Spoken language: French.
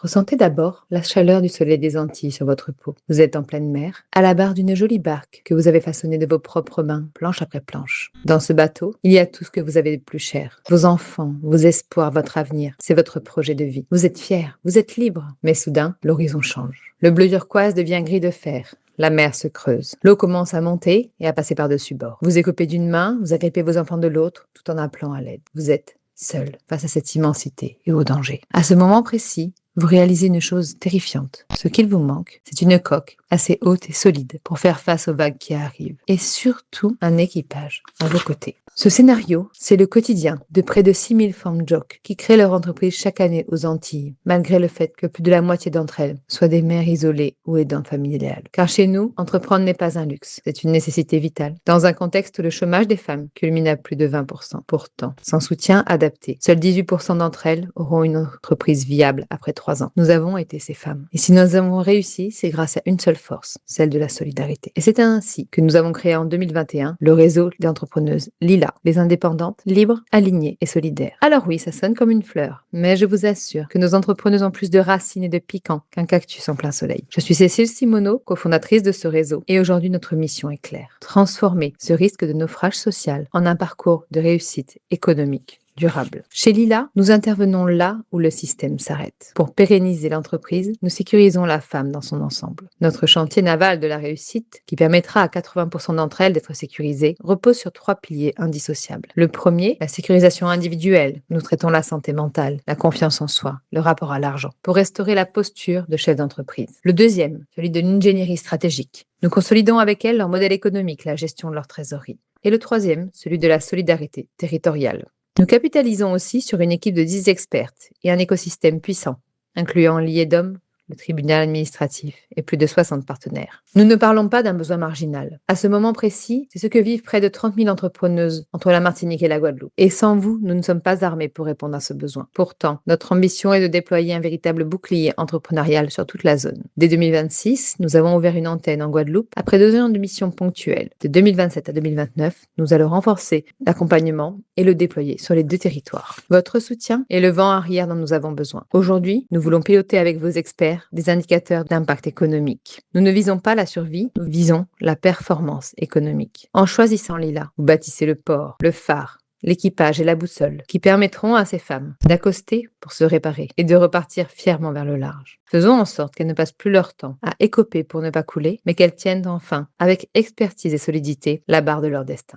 Ressentez d'abord la chaleur du soleil des Antilles sur votre peau. Vous êtes en pleine mer, à la barre d'une jolie barque que vous avez façonnée de vos propres mains, planche après planche. Dans ce bateau, il y a tout ce que vous avez de plus cher. Vos enfants, vos espoirs, votre avenir. C'est votre projet de vie. Vous êtes fier, vous êtes libre. Mais soudain, l'horizon change. Le bleu turquoise devient gris de fer. La mer se creuse. L'eau commence à monter et à passer par-dessus bord. Vous écopez d'une main, vous agrippez vos enfants de l'autre, tout en appelant à l'aide. Vous êtes seul face à cette immensité et au danger. À ce moment précis, vous réalisez une chose terrifiante. Ce qu'il vous manque, c'est une coque assez haute et solide pour faire face aux vagues qui arrivent. Et surtout, un équipage à vos côtés. Ce scénario, c'est le quotidien de près de 6000 femmes jock qui créent leur entreprise chaque année aux Antilles, malgré le fait que plus de la moitié d'entre elles soient des mères isolées ou aidantes familiales. Car chez nous, entreprendre n'est pas un luxe, c'est une nécessité vitale. Dans un contexte où le chômage des femmes culmine à plus de 20%. Pourtant, sans soutien adapté, seuls 18% d'entre elles auront une entreprise viable après 3 ans. Nous avons été ces femmes. Et si nous avons réussi, c'est grâce à une seule force, celle de la solidarité. Et c'est ainsi que nous avons créé en 2021 le réseau d'entrepreneuses Lila, les indépendantes, libres, alignées et solidaires. Alors oui, ça sonne comme une fleur, mais je vous assure que nos entrepreneuses ont plus de racines et de piquants qu'un cactus en plein soleil. Je suis Cécile Simoneau, cofondatrice de ce réseau, et aujourd'hui notre mission est claire. Transformer ce risque de naufrage social en un parcours de réussite économique durable. Chez Lila, nous intervenons là où le système s'arrête. Pour pérenniser l'entreprise, nous sécurisons la femme dans son ensemble. Notre chantier naval de la réussite, qui permettra à 80% d'entre elles d'être sécurisées, repose sur 3 piliers indissociables. Le premier, la sécurisation individuelle. Nous traitons la santé mentale, la confiance en soi, le rapport à l'argent, pour restaurer la posture de chef d'entreprise. Le deuxième, celui de l'ingénierie stratégique. Nous consolidons avec elles leur modèle économique, la gestion de leur trésorerie. Et le troisième, celui de la solidarité territoriale. Nous capitalisons aussi sur une équipe de 10 expertes et un écosystème puissant, incluant l'IEDOM, le tribunal administratif et plus de 60 partenaires. Nous ne parlons pas d'un besoin marginal. À ce moment précis, c'est ce que vivent près de 30 000 entrepreneuses entre la Martinique et la Guadeloupe. Et sans vous, nous ne sommes pas armés pour répondre à ce besoin. Pourtant, notre ambition est de déployer un véritable bouclier entrepreneurial sur toute la zone. Dès 2026, nous avons ouvert une antenne en Guadeloupe après 2 ans de mission ponctuelle. De 2027 à 2029, nous allons renforcer l'accompagnement et le déployer sur les 2 territoires. Votre soutien est le vent arrière dont nous avons besoin. Aujourd'hui, nous voulons piloter avec vos experts des indicateurs d'impact économique. Nous ne visons pas la survie, nous visons la performance économique. En choisissant Lila, vous bâtissez le port, le phare, l'équipage et la boussole qui permettront à ces femmes d'accoster pour se réparer et de repartir fièrement vers le large. Faisons en sorte qu'elles ne passent plus leur temps à écoper pour ne pas couler, mais qu'elles tiennent enfin, avec expertise et solidité, la barre de leur destin.